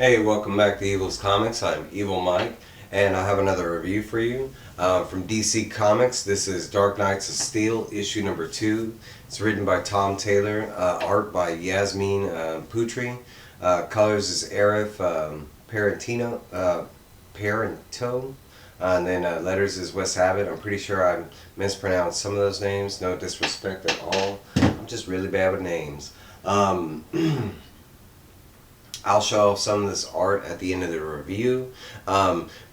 Hey, welcome back to Evil's Comics. I'm Evil Mike, and I have another review for you from DC Comics. This is Dark Knights of Steel, issue number 2. It's written by Tom Taylor, art by Yasmine Patri, colors is Arif Prianto, and then letters is Wes Abbott. I'm pretty sure I mispronounced some of those names. No disrespect at all. I'm just really bad with names. I'll show off some of this art at the end of the review.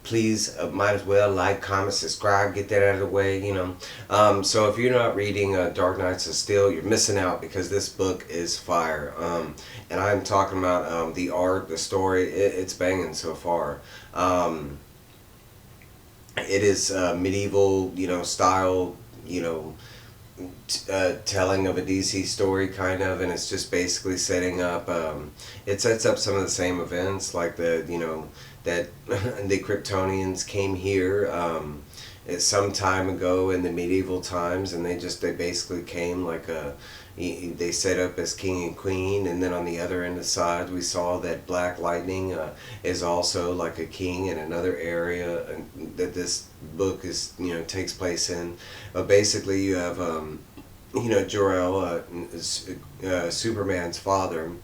Please, might as well like, comment, subscribe, get that out of the way. So if you're not reading Dark Knights of Steel, you're missing out because this book is fire. And I'm talking about the art, the story. It's banging so far. It is medieval, style, telling of a DC story kind of, and it's just basically setting up it sets up some of the same events like that the Kryptonians came here some time ago in the medieval times, and they basically came like they set up as king and queen, and then on the other end of the side we saw that Black Lightning is also like a king in another area that this book is takes place in. But basically you have Jor-El, Superman's father, and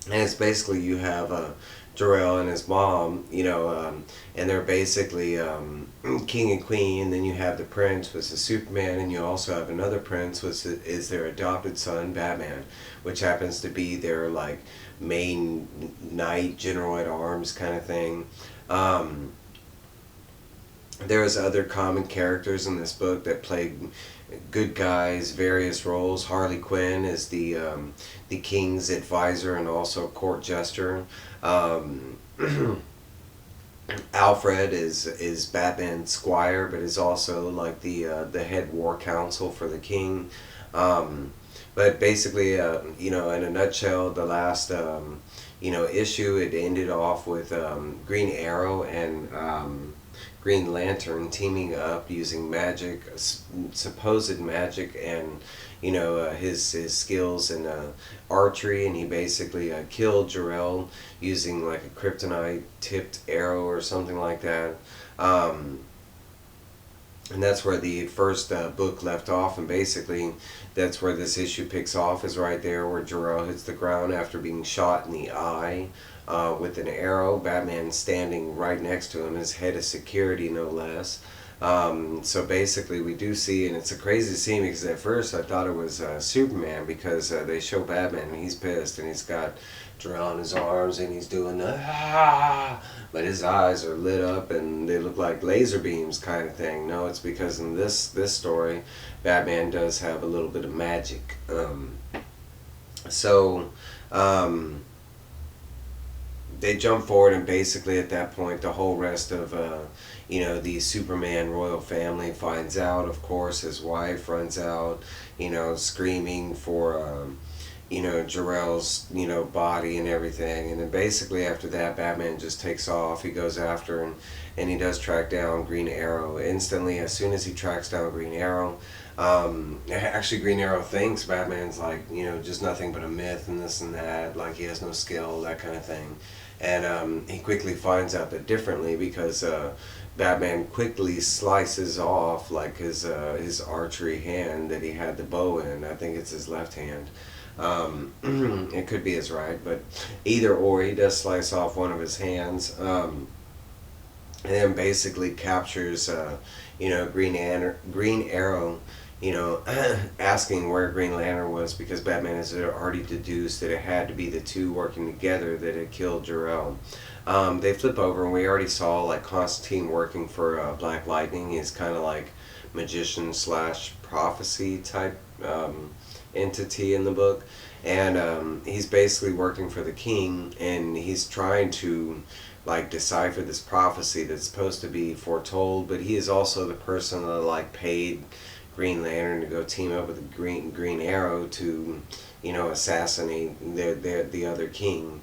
it's basically you have Jor-El and his mom, and they're basically king and queen. And then you have the prince, which is Superman, and you also have another prince, which is their adopted son, Batman, which happens to be their like main knight, general at arms kind of thing. There's other common characters in this book that play good guys, various roles. Harley Quinn is the king's advisor and also court jester. Alfred is Batman's squire, but is also like the head war counsel for the king. But basically, in a nutshell, the last issue, it ended off with Green Arrow and Green Lantern teaming up using magic, supposed magic, and his skills in archery, and he basically killed Jor-El using like a kryptonite tipped arrow or something like that. And that's where the first book left off, and basically that's where this issue picks off, is right there where Jor-El hits the ground after being shot in the eye with an arrow. Batman standing right next to him, his head of security no less. So basically we do see, and it's a crazy scene because at first I thought it was Superman, because they show Batman and he's pissed and he's got Jor-El in his arms and he's doing the but his eyes are lit up and they look like laser beams kind of thing. No, it's because in this story Batman does have a little bit of magic. So they jump forward, and basically at that point the whole rest of the Superman royal family finds out. Of course, his wife runs out, screaming for Jor-El's body and everything. And then basically after that Batman just takes off. He goes after and he does track down Green Arrow instantly. As soon as he tracks down Green Arrow, actually Green Arrow thinks Batman's like just nothing but a myth and this and that, like he has no skill, that kind of thing. And he quickly finds out that differently, because Batman quickly slices off like his archery hand that he had the bow in. I think it's his left hand. It could be his right, but either or, he does slice off one of his hands, and then basically captures Green Arrow, asking where Green Lantern was, because Batman has already deduced that it had to be the two working together that had killed Jor-El. They flip over, and we already saw like Constantine working for Black Lightning. He's kind of like magician slash prophecy type entity in the book, and he's basically working for the king, and he's trying to like decipher this prophecy that's supposed to be foretold. But he is also the person that like paid Green Lantern to go team up with the Green Arrow to assassinate the other king.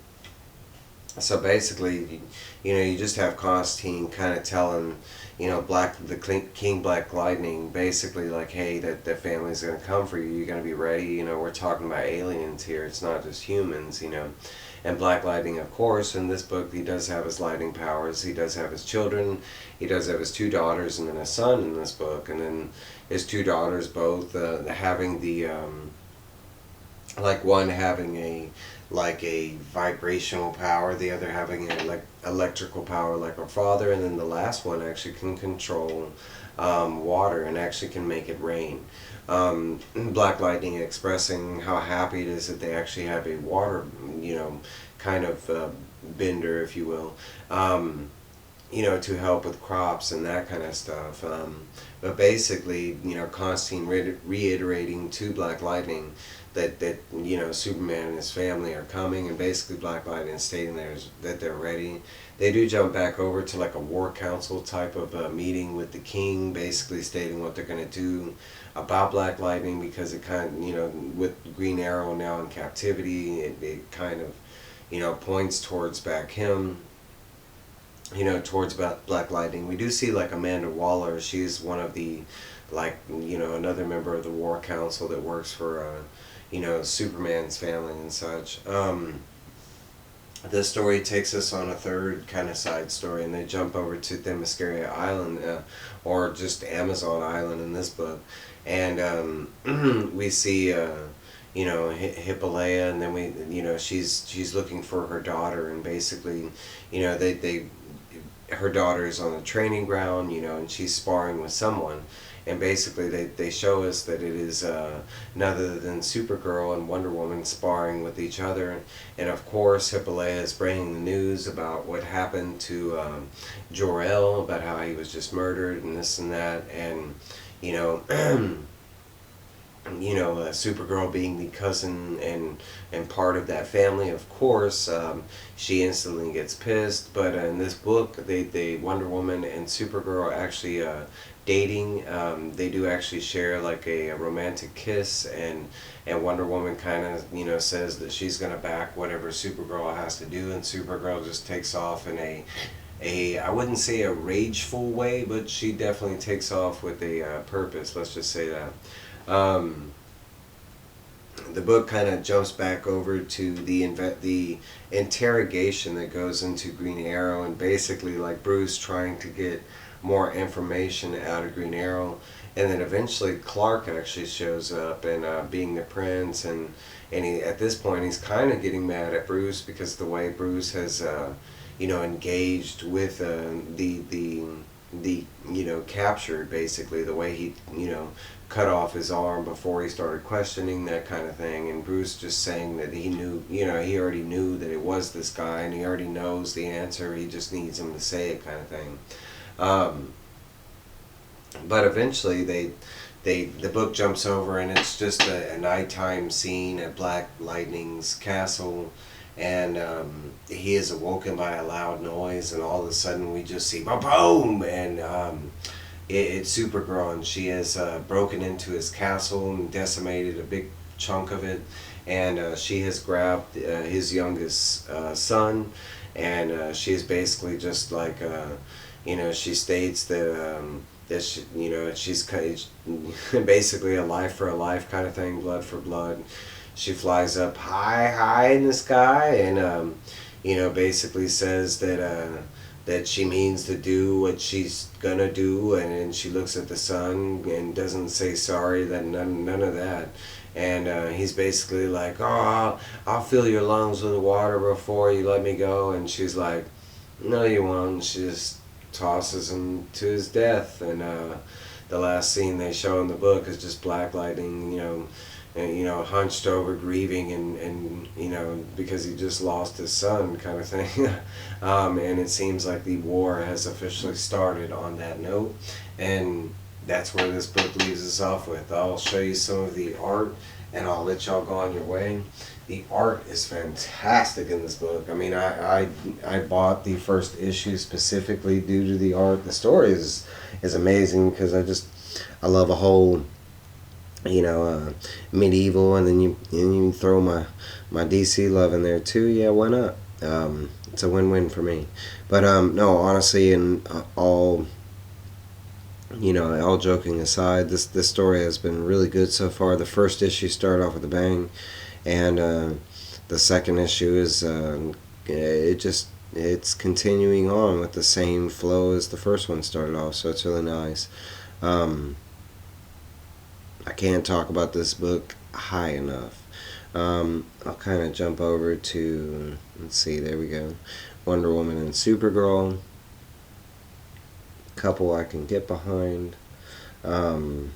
So basically, you just have Constantine kind of telling, King Black Lightning, basically like, hey, that the family's gonna come for you. You're gonna be ready. We're talking about aliens here. It's not just humans. And Black Lightning, of course, in this book, he does have his lightning powers. He does have his children. He does have his two daughters and then a son in this book. And then his two daughters both having the like one having a vibrational power, the other having an electrical power like her father, and then the last one actually can control water and actually can make it rain. Black Lightning expressing how happy it is that they actually have a water, kind of bender, if you will, to help with crops and that kind of stuff. But basically, Constantine reiterating to Black Lightning that Superman and his family are coming, and basically Black Lightning is stating that they're ready. They do jump back over to like a war council type of meeting with the king, basically stating what they're going to do about Black Lightning, because it kind of, with Green Arrow now in captivity, it kind of points towards back him, towards Black Lightning. We do see like Amanda Waller. She's one of the, like, another member of the War Council that works for Superman's family and such. This story takes us on a third kind of side story, and they jump over to Themyscira Island, or just Amazon Island in this book, and we see Hippolea, and then she's looking for her daughter, and basically her daughter is on the training ground, and she's sparring with someone. And basically they show us that it is none other than Supergirl and Wonder Woman sparring with each other. And of course, Hippolea is bringing the news about what happened to Jor-El, about how he was just murdered and this and that. And, Supergirl being the cousin and part of that family, of course, she instantly gets pissed. But in this book, they Wonder Woman and Supergirl actually dating. They do actually share like a romantic kiss, and Wonder Woman kind of says that she's gonna back whatever Supergirl has to do, and Supergirl just takes off in a I wouldn't say a rageful way, but she definitely takes off with a purpose. Let's just say that. The book kind of jumps back over to the interrogation that goes into Green Arrow, and basically like Bruce trying to get more information out of Green Arrow, and then eventually Clark actually shows up, and being the prince, and he, at this point, he's kind of getting mad at Bruce because the way Bruce has engaged with the captured, basically the way he cut off his arm before he started questioning, that kind of thing. And Bruce just saying that he knew, he already knew that it was this guy, and he already knows the answer, he just needs him to say it, kind of thing. But eventually the book jumps over, and it's just a nighttime scene at Black Lightning's castle, and he is awoken by a loud noise, and all of a sudden we just see boom, and it's Supergirl, and she has broken into his castle and decimated a big chunk of it, and she has grabbed his youngest son, and she is basically just like she states that she's basically a life for a life kind of thing, blood for blood. She flies up high in the sky, and basically says that she means to do what she's gonna do, and she looks at the sun and doesn't say sorry, that none of that. And he's basically like, oh, I'll fill your lungs with water before you let me go, and she's like, no you won't. She just tosses him to his death. And the last scene they show in the book is just Black Lightning, and, hunched over, grieving, and because he just lost his son, kind of thing. And it seems like the war has officially started on that note, and that's where this book leaves us off with. I'll show you some of the art, and I'll let y'all go on your way. The art is fantastic in this book. I mean, I bought the first issue specifically due to the art. The story is amazing, because I love a whole medieval, and then you throw my DC love in there too. Yeah, why not? It's a win-win for me. But no, honestly, and all all joking aside, this story has been really good so far. The first issue started off with a bang, and the second issue is it's continuing on with the same flow as the first one started off. So it's really nice. Um, I can't talk about this book high enough. I'll kind of jump over to, let's see, there we go, Wonder Woman and Supergirl. Couple I can get behind. Um,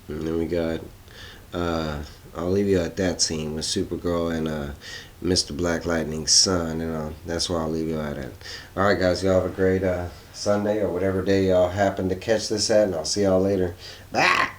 and then we got, I'll leave you at that scene with Supergirl and Mr. Black Lightning's son, and that's where I'll leave you at it. Alright, guys, y'all have a great Sunday or whatever day y'all happen to catch this at, and I'll see y'all later. Bye!